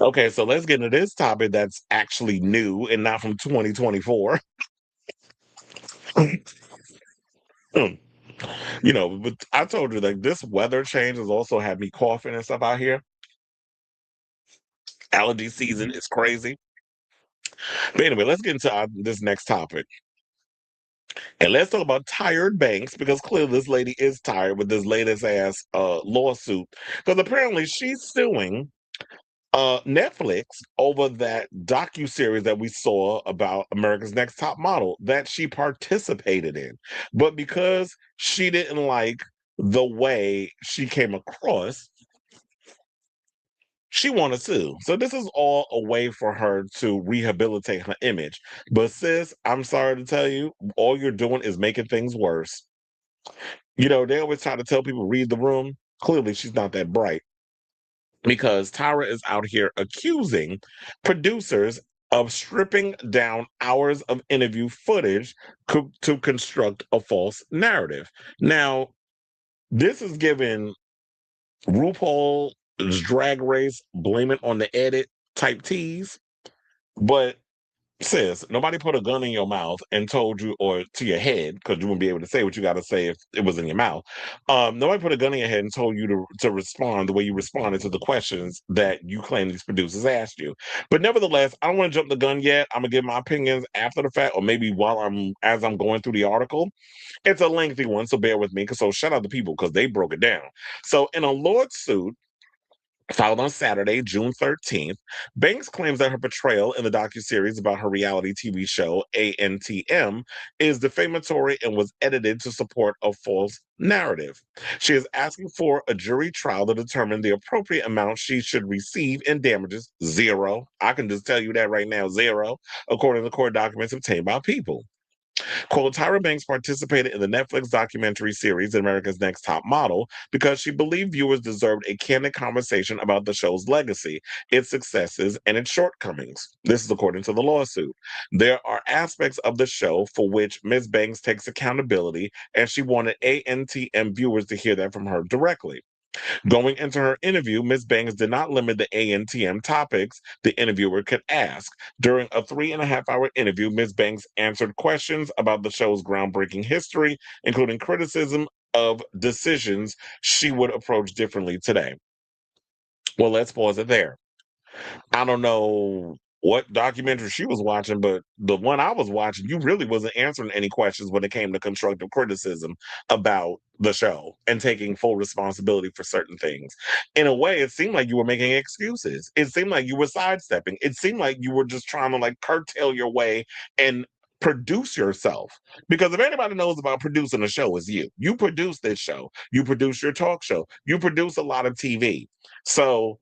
Okay, so let's get into this topic that's actually new and not from 2024. But I told you like this weather change has also had me coughing and stuff out here. Allergy season is crazy. But anyway, let's get into this next topic. And let's talk about tired banks because clearly this lady is tired with this latest ass lawsuit. Because apparently she's suing Netflix over that docu-series that we saw about America's Next Top Model that she participated in. But because she didn't like the way she came across, she wanted to sue. So this is all a way for her to rehabilitate her image. But sis, I'm sorry to tell you, all you're doing is making things worse. They always try to tell people read the room. Clearly, she's not that bright because Tyra is out here accusing producers of stripping down hours of interview footage to construct a false narrative. Now, this is given RuPaul's Drag Race, blame it on the edit type tease, but sis, nobody put a gun in your mouth and told you, or to your head, because you wouldn't be able to say what you got to say if it was in your mouth. Nobody put a gun in your head and told you to respond the way you responded to the questions that you claim these producers asked you. But nevertheless, I don't want to jump the gun yet. I'm gonna give my opinions after the fact, or maybe as I'm going through the article. It's a lengthy one, so bear with me. So shout out to people because they broke it down. So in a lawsuit filed on Saturday, June 13th, Banks claims that her portrayal in the docuseries about her reality TV show, ANTM, is defamatory and was edited to support a false narrative. She is asking for a jury trial to determine the appropriate amount she should receive in damages. Zero. I can just tell you that right now, zero, according to court documents obtained by People. Quote, Tyra Banks participated in the Netflix documentary series America's Next Top Model because she believed viewers deserved a candid conversation about the show's legacy, its successes, and its shortcomings. This is according to the lawsuit. There are aspects of the show for which Ms. Banks takes accountability, and she wanted ANTM viewers to hear that from her directly. Going into her interview, Ms. Banks did not limit the ANTM topics the interviewer could ask. During a 3.5 hour interview, Ms. Banks answered questions about the show's groundbreaking history, including criticism of decisions she would approach differently today. Well, let's pause it there. I don't know what documentary she was watching, but the one I was watching, you really wasn't answering any questions when it came to constructive criticism about the show and taking full responsibility for certain things. In a way, it seemed like you were making excuses. It seemed like you were sidestepping. It seemed like you were just trying to like curtail your way and produce yourself. Because if anybody knows about producing a show, it's you. You produce this show. You produce your talk show. You produce a lot of TV. So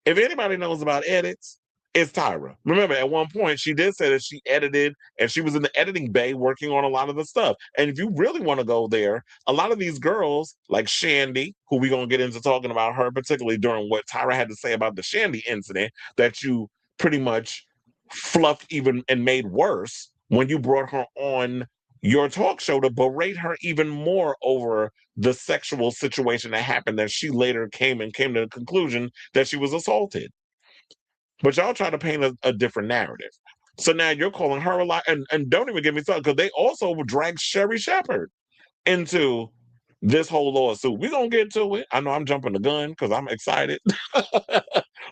if anybody knows about edits, it's Tyra. Remember, at one point, she did say that she edited and she was in the editing bay working on a lot of the stuff. And if you really want to go there, a lot of these girls, like Shandy, who we're going to get into talking about her, particularly during what Tyra had to say about the Shandy incident that you pretty much fluffed even and made worse when you brought her on your talk show to berate her even more over the sexual situation that happened that she later came to the conclusion that she was assaulted. But y'all try to paint a different narrative. So now you're calling her a lie, and don't even get me started because they also dragged Sherry Shepherd into this whole lawsuit. We're gonna get to it. I know I'm jumping the gun because I'm excited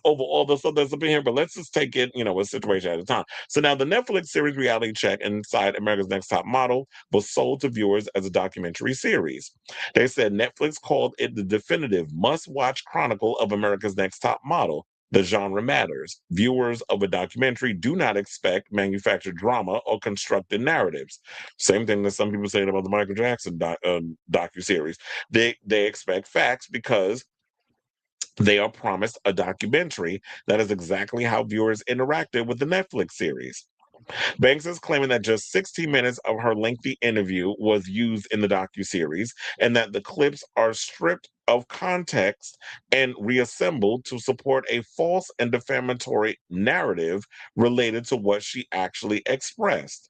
over all the stuff that's up in here, but let's just take it, a situation at a time. So now the Netflix series Reality Check inside America's Next Top Model was sold to viewers as a documentary series. They said Netflix called it the definitive must-watch chronicle of America's Next Top Model. The genre matters. Viewers of a documentary do not expect manufactured drama or constructed narratives. Same thing that some people say about the Michael Jackson docu-series. They expect facts because they are promised a documentary that is exactly how viewers interacted with the Netflix series. Banks is claiming that just 60 minutes of her lengthy interview was used in the docuseries and that the clips are stripped of context and reassembled to support a false and defamatory narrative related to what she actually expressed.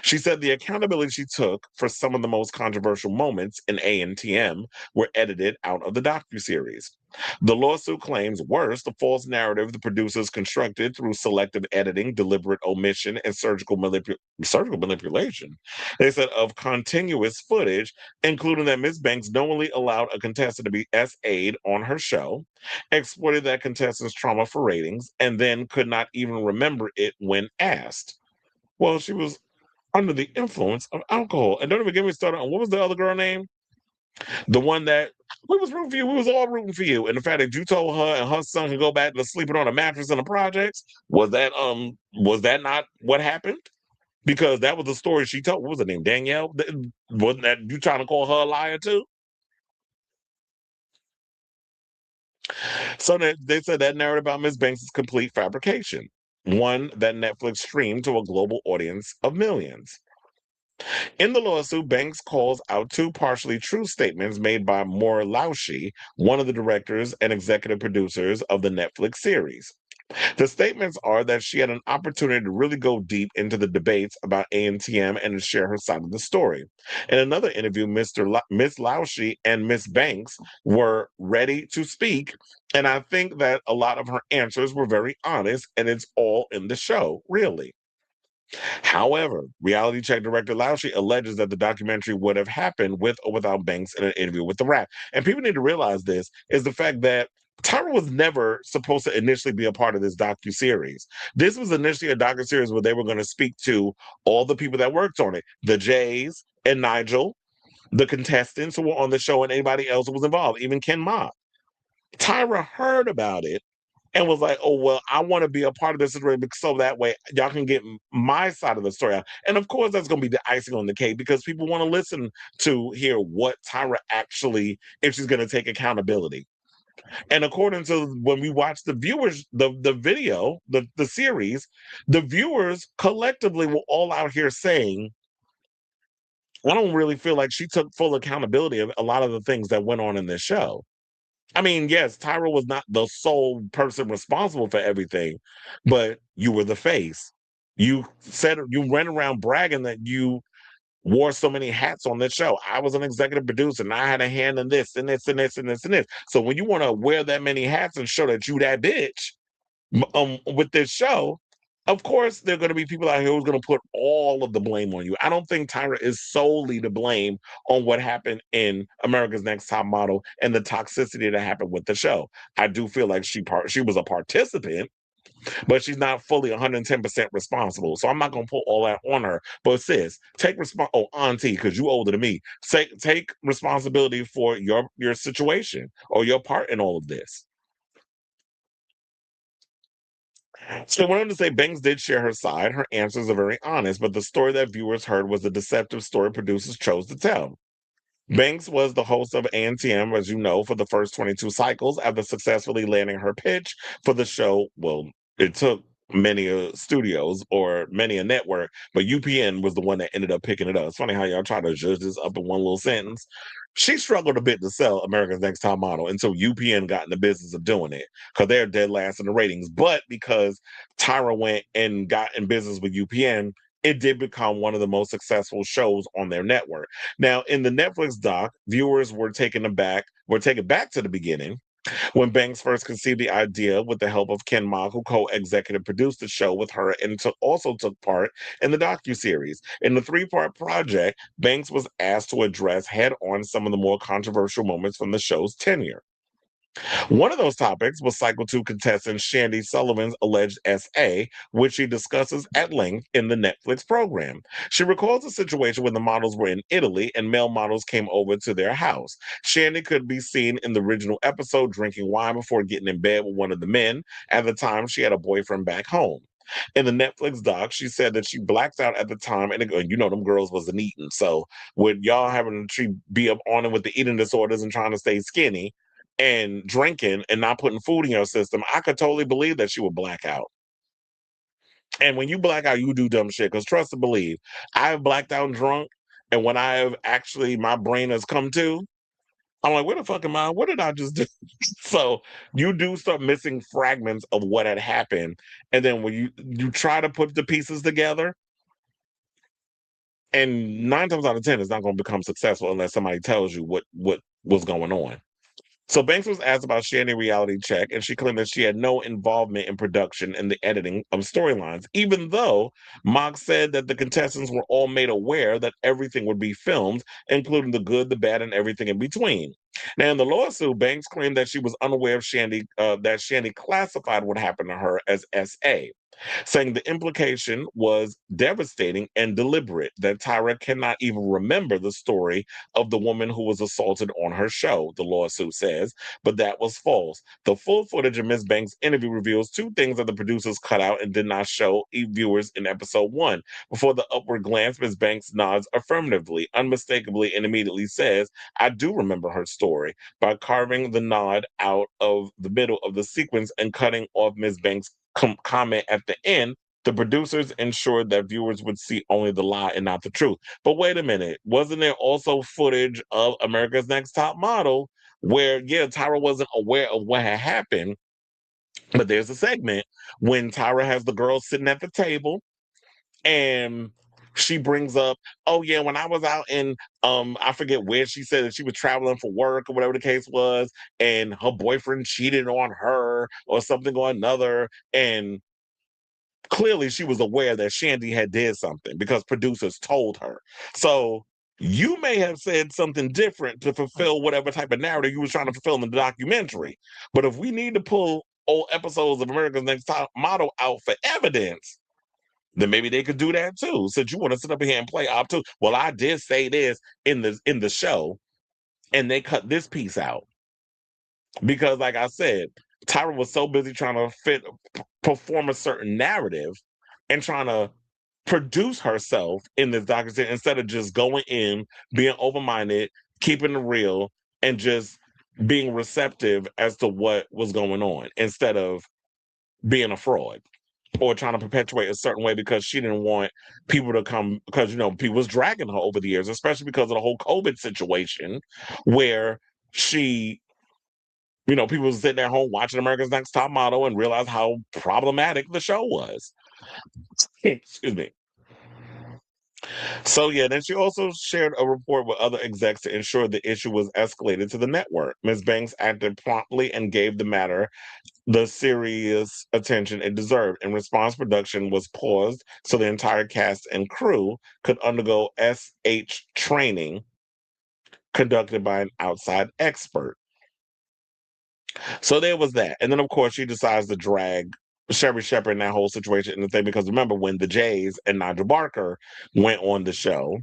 She said the accountability she took for some of the most controversial moments in ANTM were edited out of the docuseries. The lawsuit claims worse, the false narrative the producers constructed through selective editing, deliberate omission, and surgical manipulation. They said of continuous footage, including that Ms. Banks knowingly allowed a contestant to be SA'd on her show, exploited that contestant's trauma for ratings, and then could not even remember it when asked. Well, she was under the influence of alcohol. And don't even get me started on what was the other girl name? The one that we was rooting for you. We was all rooting for you. And the fact that you told her and her son could go back to sleeping on a mattress in the projects, was that not what happened? Because that was the story she told. What was her name? Danielle? Wasn't that you trying to call her a liar too? So they said that narrative about Miss Banks is complete fabrication. One that Netflix streamed to a global audience of millions. In the lawsuit, Banks calls out two partially true statements made by Maura Laushi, one of the directors and executive producers of the Netflix series. The statements are that she had an opportunity to really go deep into the debates about ANTM and to share her side of the story. In another interview, Miss Laushi and Miss Banks were ready to speak, and I think that a lot of her answers were very honest, and it's all in the show, really. However, reality check director Laushi alleges that the documentary would have happened with or without Banks in an interview with The Wrap. And people need to realize this is the fact that Tyra was never supposed to initially be a part of this docu-series. This was initially a docu-series where they were going to speak to all the people that worked on it, the Jays and Nigel, the contestants who were on the show, and anybody else who was involved, even Ken Ma. Tyra heard about it and was like, "Oh well, I want to be a part of this story so that way y'all can get my side of the story out." And of course, that's going to be the icing on the cake because people want to listen to hear what Tyra actually, if she's going to take accountability. And according to when we watch the viewers, the video, the series, the viewers collectively were all out here saying, "I don't really feel like she took full accountability of a lot of the things that went on in this show." I mean, yes, Tyra was not the sole person responsible for everything, but you were the face. You ran around bragging that you wore so many hats on this show. I was an executive producer and I had a hand in this and this and this and this and this. So when you want to wear that many hats and show that you that bitch, with this show, of course, there are going to be people out here who's going to put all of the blame on you. I don't think Tyra is solely to blame on what happened in America's Next Top Model and the toxicity that happened with the show. I do feel like she was a participant, but she's not fully 110% responsible. So I'm not going to put all that on her. But sis, take responsibility. Oh, auntie, because you older than me, take responsibility for your situation or your part in all of this. So I wanted to say Banks did share her side. Her answers are very honest, but the story that viewers heard was the deceptive story producers chose to tell. Banks was the host of ANTM, as you know, for the first 22 cycles after successfully landing her pitch for the show. Well, it took many studios or many a network, but UPN was the one that ended up picking it up. It's funny how y'all try to judge this up in one little sentence. She struggled a bit to sell America's Next Top Model until UPN got in the business of doing it because they're dead last in the ratings. But because Tyra went and got in business with UPN, it did become one of the most successful shows on their network. Now, in the Netflix doc, viewers were taken back to the beginning when Banks first conceived the idea with the help of Ken Ma, who co-executive produced the show with her and also took part in the docu-series. In the three-part project, Banks was asked to address head-on some of the more controversial moments from the show's tenure. One of those topics was Cycle 2 contestant Shandy Sullivan's alleged SA, which she discusses at length in the Netflix program. She recalls a situation when the models were in Italy and male models came over to their house. Shandy could be seen in the original episode drinking wine before getting in bed with one of the men. At the time, she had a boyfriend back home. In the Netflix doc, she said that she blacked out at the time, and them girls wasn't eating. So, with y'all having to be up on it with the eating disorders and trying to stay skinny, and drinking and not putting food in your system, I could totally believe that she would black out. And when you black out, you do dumb shit. Because trust and believe, I've blacked out and drunk, and when I've actually my brain has come to, I'm like, where the fuck am I? What did I just do? So you do start missing fragments of what had happened, and then when you try to put the pieces together, And 9 times out of 10, it's not going to become successful unless somebody tells you what was going on. So Banks was asked about Shandy reality check, and she claimed that she had no involvement in production and the editing of storylines, even though Mock said that the contestants were all made aware that everything would be filmed, including the good, the bad, and everything in between. Now, in the lawsuit, Banks claimed that she was unaware of that Shandy classified what happened to her as SA, saying the implication was devastating and deliberate, that Tyra cannot even remember the story of the woman who was assaulted on her show, the lawsuit says, but that was false. The full footage of Ms. Banks' interview reveals two things that the producers cut out and did not show viewers in episode 1. Before the upward glance, Ms. Banks nods affirmatively, unmistakably, and immediately says, I do remember her story, by carving the nod out of the middle of the sequence and cutting off Ms. Banks' comment at the end. The producers ensured that viewers would see only the lie and not the truth. But wait a minute, wasn't there also footage of America's Next Top Model where, yeah, Tyra wasn't aware of what had happened, but there's a segment when Tyra has the girls sitting at the table and she brings up, oh yeah, when I was out in I forget where, she said that she was traveling for work or whatever the case was, and her boyfriend cheated on her or something or another, and clearly she was aware that Shandy had did something because producers told her. So you may have said something different to fulfill whatever type of narrative you was trying to fulfill in the documentary. But if we need to pull old episodes of America's Next Top Model out for evidence, then maybe they could do that too. Since you want to sit up here and play op too. Well, I did say this in the show, and they cut this piece out. Because like I said, Tyra was so busy trying to perform a certain narrative and trying to produce herself in this documentary instead of just going in, being open-minded, keeping it real, and just being receptive as to what was going on instead of being a fraud or trying to perpetuate a certain way because she didn't want people to come, because people was dragging her over the years, especially because of the whole COVID situation where she, people was sitting at home watching America's Next Top Model and realized how problematic the show was. Excuse me. So yeah, then she also shared a report with other execs to ensure the issue was escalated to the network. Ms. Banks acted promptly and gave the matter the serious attention it deserved. In response, production was paused so the entire cast and crew could undergo SH training conducted by an outside expert. So there was that. And then, of course, she decides to drag Sherry Shepherd in that whole situation in the thing, because remember when the Jays and Nigel Barker went on the show,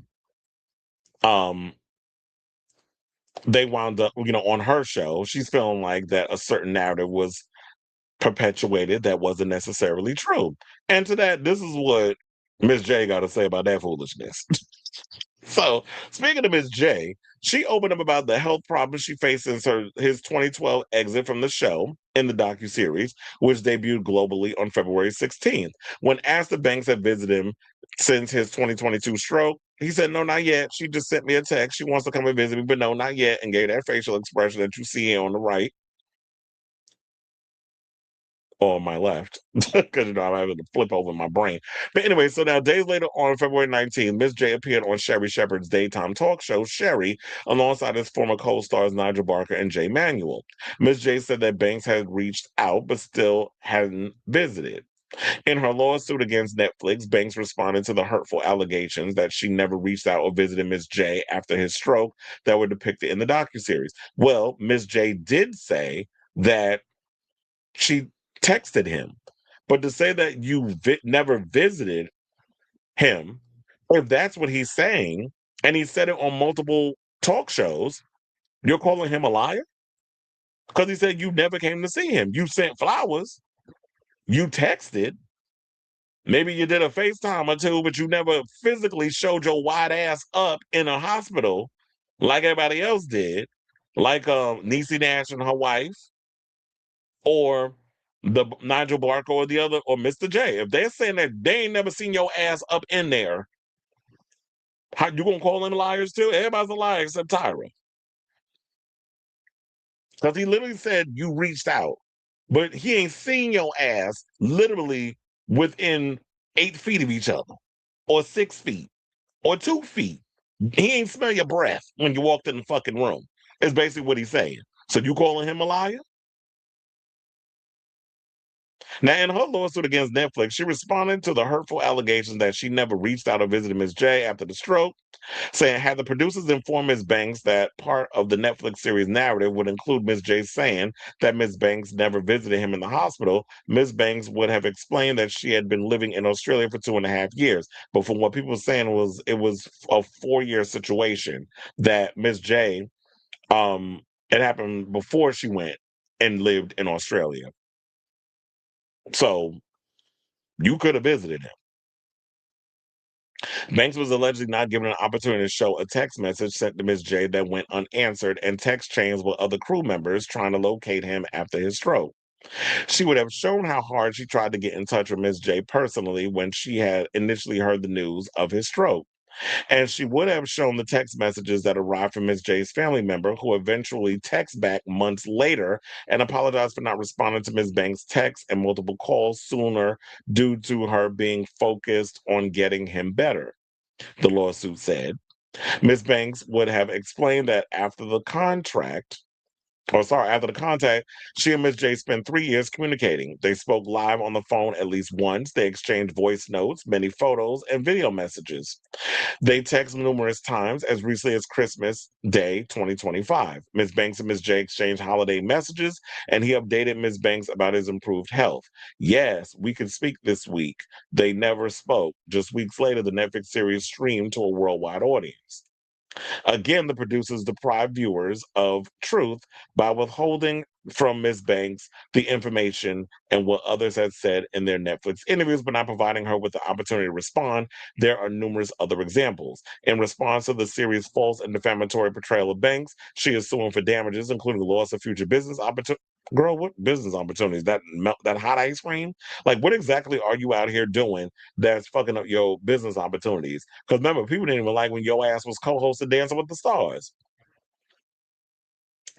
um, they wound up, on her show, she's feeling like that a certain narrative was perpetuated that wasn't necessarily true. And to that, this is what Miss J got to say about that foolishness. So, speaking of Miss J, she opened up about the health problems she faces his 2012 exit from the show in the docuseries, which debuted globally on February 16th. When asked if Banks had visited him since his 2022 stroke, he said, no, not yet. She just sent me a text. She wants to come and visit me, but no, not yet, and gave that facial expression that you see here on the right. On my left, because I'm having to flip over my brain. But anyway, so now days later, on February 19th, Miss J appeared on Sherry Shepherd's daytime talk show, Sherry, alongside his former co-stars Nigel Barker and Jay Manuel. Miss J said that Banks had reached out but still hadn't visited. In her lawsuit against Netflix, Banks responded to the hurtful allegations that she never reached out or visited Miss J after his stroke that were depicted in the docuseries. Well, Miss J did say that she texted him. But to say that you never visited him, if that's what he's saying, and he said it on multiple talk shows, you're calling him a liar? Because he said you never came to see him. You sent flowers, you texted, maybe you did a FaceTime or two, but you never physically showed your white ass up in a hospital like everybody else did, like Niecy Nash and her wife, or the Nigel Barker or the other, or Mr. J. If they're saying that they ain't never seen your ass up in there, how you gonna call them liars too? Everybody's a liar except Tyra. Because he literally said you reached out, but he ain't seen your ass literally within 8 feet of each other or 6 feet or 2 feet. He ain't smell your breath when you walked in the fucking room. Is basically what he's saying. So you calling him a liar? Now, in her lawsuit against Netflix, she responded to the hurtful allegations that she never reached out or visited Ms. J after the stroke, saying, had the producers informed Ms. Banks that part of the Netflix series narrative would include Ms. J saying that Ms. Banks never visited him in the hospital, Ms. Banks would have explained that she had been living in Australia for 2.5 years. But from what people were saying was it was a 4-year situation that Ms. J, um, it happened before she went and lived in Australia. So you could have visited him. Banks was allegedly not given an opportunity to show a text message sent to Ms. J that went unanswered and text chains with other crew members trying to locate him after his stroke. She would have shown how hard she tried to get in touch with Ms. J personally when she had initially heard the news of his stroke. And she would have shown the text messages that arrived from Ms. J's family member, who eventually texted back months later and apologized for not responding to Ms. Banks' texts and multiple calls sooner due to her being focused on getting him better, the lawsuit said. Ms. Banks would have explained that after the contact, she and Ms. J spent 3 years communicating. They spoke live on the phone at least once. They exchanged voice notes, many photos, and video messages. They text numerous times as recently as Christmas Day 2025. Ms. Banks and Ms. J exchanged holiday messages, and he updated Ms. Banks about his improved health. Yes, we could speak this week. They never spoke. Just weeks later, the Netflix series streamed to a worldwide audience. Again, the producers deprived viewers of truth by withholding from Ms. Banks the information and what others had said in their Netflix interviews, but not providing her with the opportunity to respond. There are numerous other examples. In response to the series' false and defamatory portrayal of Banks, she is suing for damages, including the loss of future business opportunities. Girl, what business opportunities? That hot ice cream? Like, what exactly are you out here doing that's fucking up your business opportunities? Because remember, people didn't even like when your ass was co-hosting Dancing with the Stars.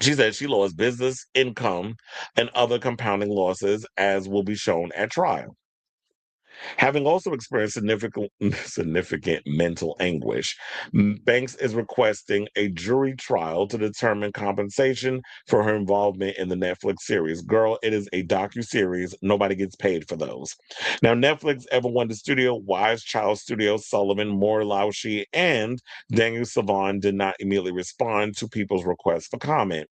She said she lost business income and other compounding losses, as will be shown at trial. Having also experienced significant mental anguish, Banks is requesting a jury trial to determine compensation for her involvement in the Netflix series. Girl, it is a docu-series. Nobody gets paid for those. Now, Netflix, Ever Wonder Studio, Wise Child Studio, Sullivan, Moore Laushi, and Daniel Savon did not immediately respond to people's requests for comment.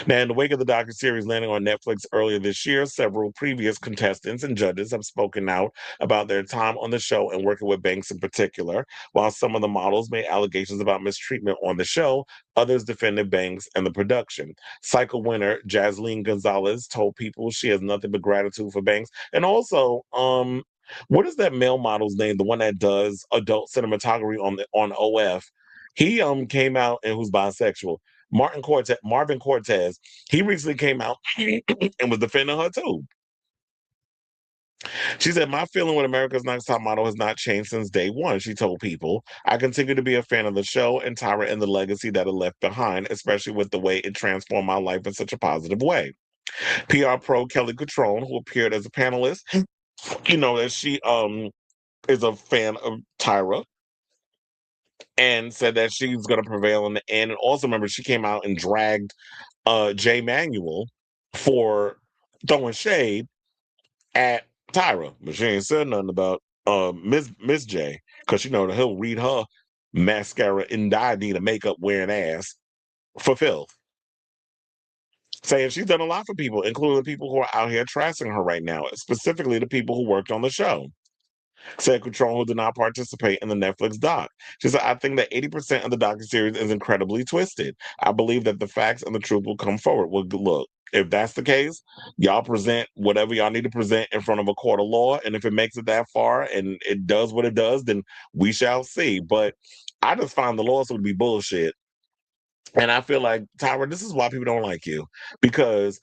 Now, in the wake of the docuseries landing on Netflix earlier this year, several previous contestants and judges have spoken out about their time on the show and working with Banks in particular. While some of the models made allegations about mistreatment on the show, others defended Banks and the production. Cycle winner Jasleen Gonzalez told people she has nothing but gratitude for Banks. And also, what is that male model's name? The one that does adult cinematography on OF. He came out and who's bisexual. Marvin Cortez, he recently came out and was defending her too. She said, my feeling with America's Next Top Model has not changed since day one, she told people. I continue to be a fan of the show and Tyra and the legacy that it left behind, especially with the way it transformed my life in such a positive way. PR pro Kelly Cutrone, who appeared as a panelist, that she is a fan of Tyra and said that she's going to prevail in the end. And also remember, she came out and dragged Jay Manuel for throwing shade at Tyra, but she ain't said nothing about Miss J, because he'll read her mascara and Diadina makeup wearing ass for filth, saying she's done a lot for people, including the people who are out here trashing her right now, specifically the people who worked on the show. Said Cutrone, who did not participate in the Netflix doc. She said, I think that 80% of the docuseries is incredibly twisted. I believe that the facts and the truth will come forward. Well, look, if that's the case, y'all present whatever y'all need to present in front of a court of law. And if it makes it that far and it does what it does, then we shall see. But I just find the lawsuit to be bullshit. And I feel like, Tyra, this is why people don't like you. Because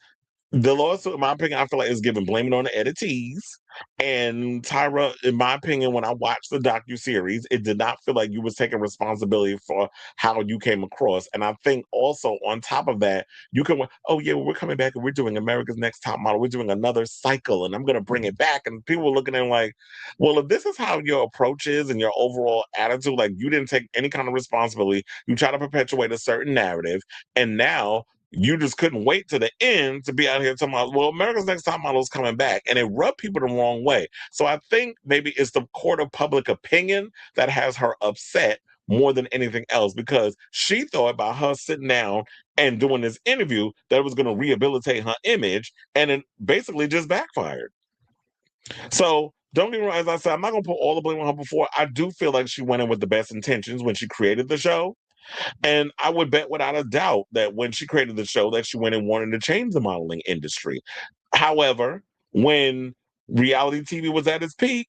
the lawsuit, in my opinion, I feel like is giving blaming on the editees. And Tyra, in my opinion, when I watched the docu-series, it did not feel like you was taking responsibility for how you came across. And I think also on top of that, you can, oh yeah, well, we're coming back and we're doing America's Next Top Model. We're doing another cycle and I'm gonna bring it back. And people were looking at it like, well, if this is how your approach is and your overall attitude, like you didn't take any kind of responsibility, you try to perpetuate a certain narrative, and now you just couldn't wait to the end to be out here talking about, well, America's Next Top Model is coming back. And it rubbed people the wrong way. So I think maybe it's the court of public opinion that has her upset more than anything else, because she thought by her sitting down and doing this interview that it was going to rehabilitate her image, and it basically just backfired. So don't get me wrong, as I said, I'm not going to put all the blame on her before. I do feel like she went in with the best intentions when she created the show. And I would bet without a doubt that when she created the show, that she went and wanted to change the modeling industry. However, when reality TV was at its peak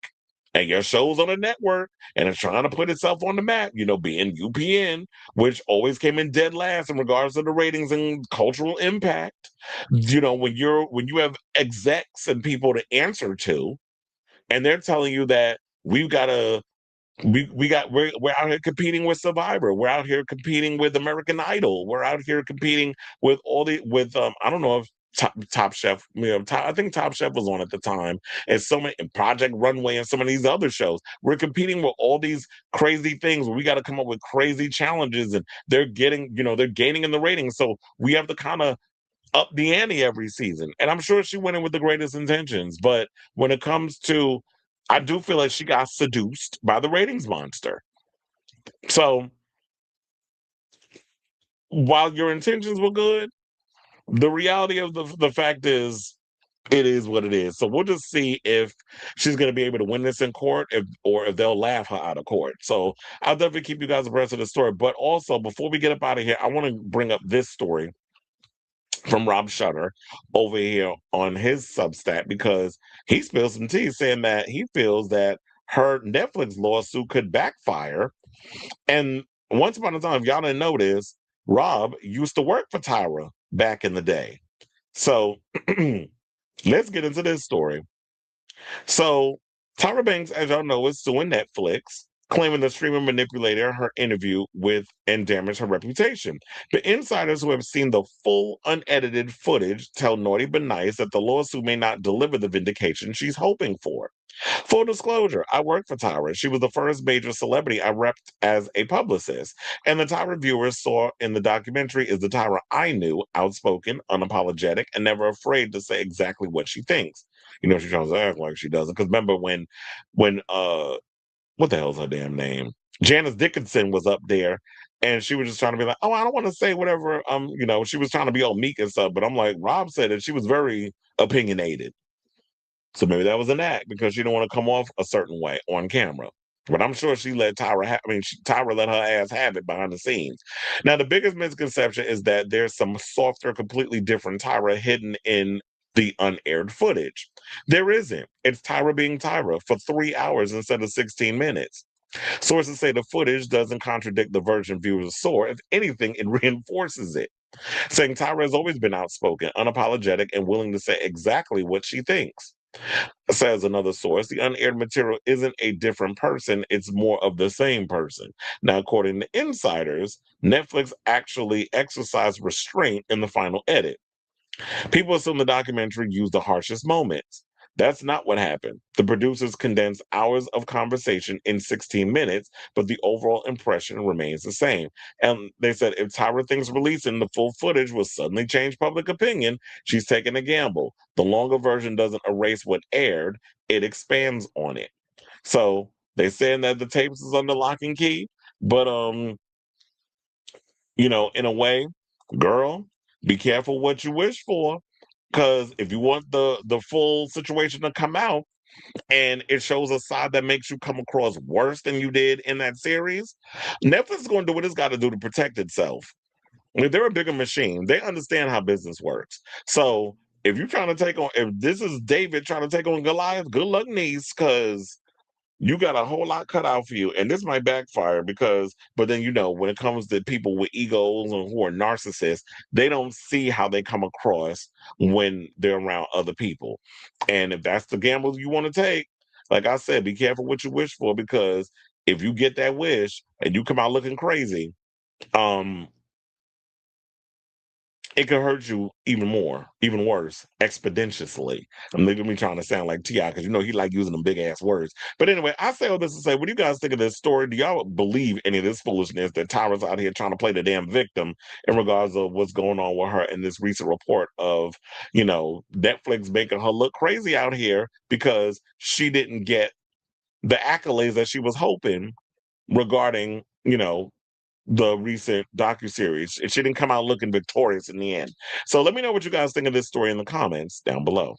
and your show's on a network and it's trying to put itself on the map, being UPN, which always came in dead last in regards to the ratings and cultural impact, when you have execs and people to answer to, and they're telling you that we've got to we're out here competing with Survivor. We're out here competing with American Idol. We're out here competing with I don't know if Top Chef, I think Top Chef was on at the time, and so many Project Runway and some of these other shows. We're competing with all these crazy things where we got to come up with crazy challenges, and they're gaining in the ratings. So we have to kind of up the ante every season. And I'm sure she went in with the greatest intentions. But when it comes to, I do feel like she got seduced by the ratings monster. So while your intentions were good, the reality of the fact it is what it is. So we'll just see if she's going to be able to win this in court, or if they'll laugh her out of court. So I'll definitely keep you guys abreast of the story. But also, before we get up out of here, I want to bring up this story from Rob Shutter over here on his Substack, because he spilled some tea saying that he feels that her Netflix lawsuit could backfire. And once upon a time, if y'all didn't know this, Rob used to work for Tyra back in the day. So let's get into this story. So Tyra Banks, as y'all know, is suing Netflix, claiming the streamer manipulated her interview with and damaged her reputation. But insiders who have seen the full unedited footage tell Naughty But Nice that the lawsuit may not deliver the vindication she's hoping for. Full disclosure, I worked for Tyra. She was the first major celebrity I repped as a publicist. And the Tyra viewers saw in the documentary is the Tyra I knew, outspoken, unapologetic, and never afraid to say exactly what she thinks. She tries to act like she doesn't. Because remember when what the hell's her damn name? Janice Dickinson was up there, and she was just trying to be like, oh, I don't want to say whatever. She was trying to be all meek and stuff, but I'm like, Rob said that she was very opinionated. So maybe that was an act because she didn't want to come off a certain way on camera. But I'm sure she let Tyra let her ass have it behind the scenes. Now, the biggest misconception is that there's some softer, completely different Tyra hidden in the unaired footage. There isn't. It's Tyra being Tyra for 3 hours instead of 16 minutes. Sources say the footage doesn't contradict the version viewers saw. If anything, it reinforces it, saying Tyra has always been outspoken, unapologetic, and willing to say exactly what she thinks. Says another source, the unaired material isn't a different person, it's more of the same person. Now, according to insiders, Netflix actually exercised restraint in the final edit. People assume the documentary used the harshest moments. That's not what happened. The producers condensed hours of conversation in 16 minutes, but the overall impression remains the same. And they said if Tyra thinks releasing the full footage will suddenly change public opinion, she's taking a gamble. The longer version doesn't erase what aired, it expands on it. So they're saying that the tapes is under lock and key, but in a way, girl, be careful what you wish for. Because if you want the full situation to come out and it shows a side that makes you come across worse than you did in that series, Netflix is going to do what it's got to do to protect itself. I mean, they're a bigger machine. They understand how business works. So if this is David trying to take on Goliath, good luck, niece, because you got a whole lot cut out for you. And this might backfire because, but then, when it comes to people with egos and who are narcissists, they don't see how they come across when they're around other people. And if that's the gamble you want to take, like I said, be careful what you wish for, because if you get that wish and you come out looking crazy, um, it could hurt you even more, even worse, exponentially. I'm leaving me trying to sound like Ti, because he like using them big ass words. But anyway, I say all this to say, what do you guys think of this story? Do y'all believe any of this foolishness that Tyra's out here trying to play the damn victim in regards of what's going on with her in this recent report of, Netflix making her look crazy out here because she didn't get the accolades that she was hoping regarding, the recent docuseries. She didn't come out looking victorious in the end. So let me know what you guys think of this story in the comments down below.